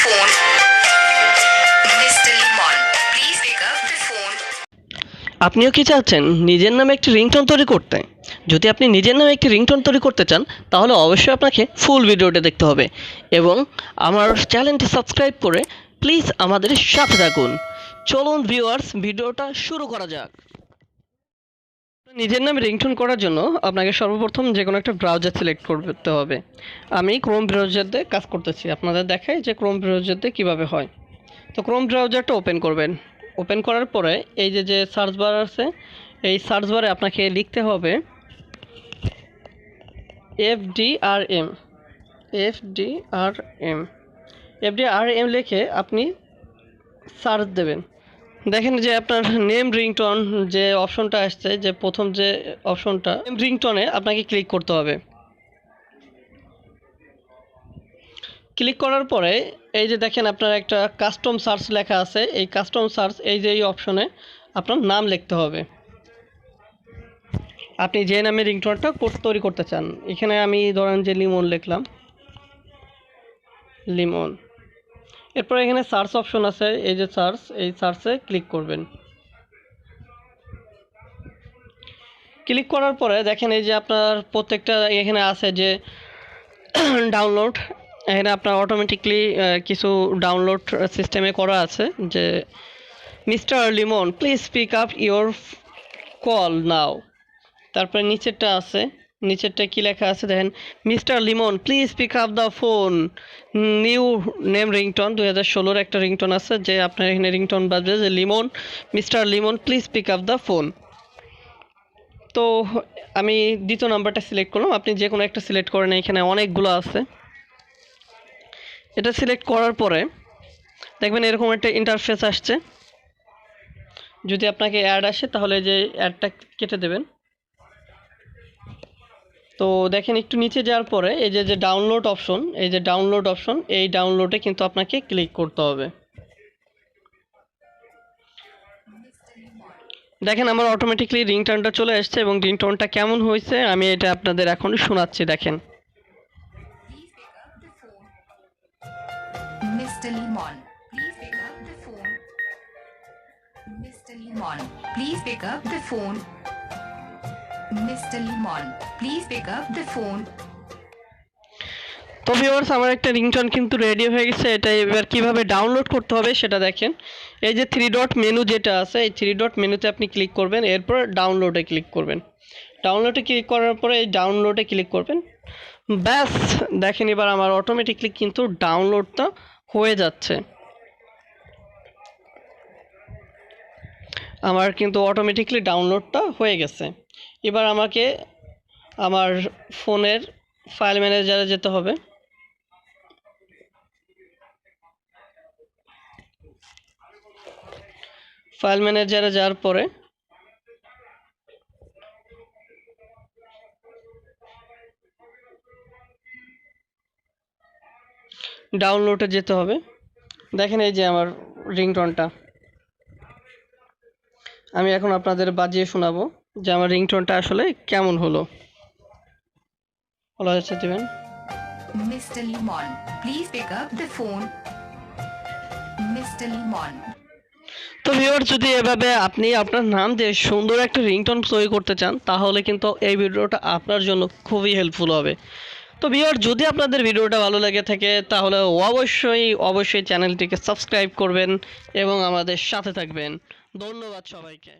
phone. Mr. Limon, please pick up the phone. আপনিও কি চাচ্ছেন নিজের নামে একটি রিংটোন তৈরি করতে? যদি আপনি নিজের নামে একটি রিংটোন তৈরি করতে চান তাহলে অবশ্যই আপনাকে ফুল ভিডিওটা দেখতে হবে এবং আমার চ্যানেলটি সাবস্ক্রাইব করে প্লিজ আমাদের সাথে থাকুন। চলুন ভিউয়ার্স, ভিডিওটা শুরু করা যাক। নিজের নামে রিংটোন করার জন্য আপনাকে সর্বপ্রথম যে কোনো একটা ব্রাউজার সিলেক্ট করতে হবে। আমি ক্রোম ব্রাউজার দিয়ে কাজ করতেছি, আপনাদের দেখাই যে ক্রোম ব্রাউজার দিয়ে কীভাবে হয়। তো ক্রোম ব্রাউজারটা ওপেন করবেন। ওপেন করার পরে এই যে সার্চ বার আছে, এই সার্চ বারে আপনাকে লিখতে হবে FDRM FDRM লিখে আপনি সার্চ দেবেন। দেখেন যে আপনার নেম রিংটোন যে অপশনটা আসছে, যে প্রথম যে অপশনটা নেম রিংটোনে আপনাকে ক্লিক করতে হবে। ক্লিক করার পরে এই যে দেখেন আপনার একটা কাস্টম সার্চ লেখা আছে, এই কাস্টম সার্চ এই যে এই অপশনে আপনার নাম লিখতে হবে, আপনি যে নামে রিংটোনটা তৈরি করতে চান। এখানে আমি ধরেন যে লিমন লিখলাম, লিমন। এরপর এখানে সার্চ অপশন আছে, এই যে সার্চ, এই সার্চে ক্লিক করবেন। ক্লিক করার পরে দেখেন এই যে আপনার প্রত্যেকটা এখানে আছে যে ডাউনলোড, এখানে আপনার অটোমেটিকলি কিছু ডাউনলোড সিস্টেমে করা আছে যে mister Limon please pick up your call now. তারপরে নিচেরটা আছে, নিচেরটা কি লেখা আছে দেখেন, mister Limon please pick up the phone, new name ringtone 2016 একটা রিংটোন আছে যে আপনার এখানে রিংটোন বাজবে যে Limon, mister Limon please pick up the phone. তো আমি দ্বিতীয় নাম্বারটা সিলেক্ট করলাম, আপনি যে কোনো একটা সিলেক্ট করেন, এখানে অনেকগুলো আছে। এটা সিলেক্ট করার পরে দেখবেন এরকম একটা ইন্টারফেস আসছে। যদি আপনাকে অ্যাড আসে তাহলে যে অ্যাডটা কেটে দেবেন। তো দেখেন একটু নিচে যাওয়ার পরে এই যে ডাউনলোড অপশন, এই যে ডাউনলোড অপশন, এই ডাউনলোডে কিন্তু আপনাকে ক্লিক করতে হবে। দেখেন আমার অটোমেটিকলি রিংটোনটা চলে আসছে এবং রিংটোনটা কেমন হয়েছে আমি এটা আপনাদের এখন শোনাচ্ছি। দেখেন, Mr. Limon, please pick up the phone. Mr. Limon, please pick up the phone. Mr. Limon, please pick up the phone. তো ভিউয়ার্স, আমার একটা রিংটোন কিন্তু রেডি হয়ে গেছে। এটা এবার কিভাবে ডাউনলোড করতে হবে সেটা দেখেন। এই যে 3 ডট মেনু যেটা আছে, এই 3 ডট মেনুতে আপনি ক্লিক করবেন, এরপর ডাউনলোডে ক্লিক করবেন। ডাউনলোডে ক্লিক করার পরে এই ডাউনলোডে ক্লিক করবেন। ব্যাস, দেখেন এবার আমার অটোমেটিকলি কিন্তু ডাউনলোডটা হয়ে যাচ্ছে। আমার কিন্তু অটোমেটিকলি ডাউনলোডটা হয়ে গেছে। এবার আমাকে আমার ফোনের ফাইল ম্যানেজারে যেতে হবে। ফাইল ম্যানেজারে যাওয়ার পরে ডাউনলোডে যেতে হবে। দেখেন এই যে আমার রিংটোনটা, আমি এখন আপনাদের বাজিয়ে শোনাবো যে আমার রিংটোনটা আসলে কেমন হলো। ভালো হচ্ছে দিবেন। Mr. Limon, please pick up the phone. Mr. Limon. তো ভিউয়ার, যদি এভাবে আপনি আপনার নাম দিয়ে সুন্দর একটা রিংটোন তৈরি করতে চান তাহলে কিন্তু এই ভিডিওটা আপনার জন্য খুবই হেল্পফুল হবে। তো ভিউয়ার, যদি আপনাদের ভিডিওটা ভালো লেগে থাকে তাহলে অবশ্যই চ্যানেলটিকে সাবস্ক্রাইব করবেন এবং আমাদের সাথে থাকবেন। ধন্যবাদ সবাইকে।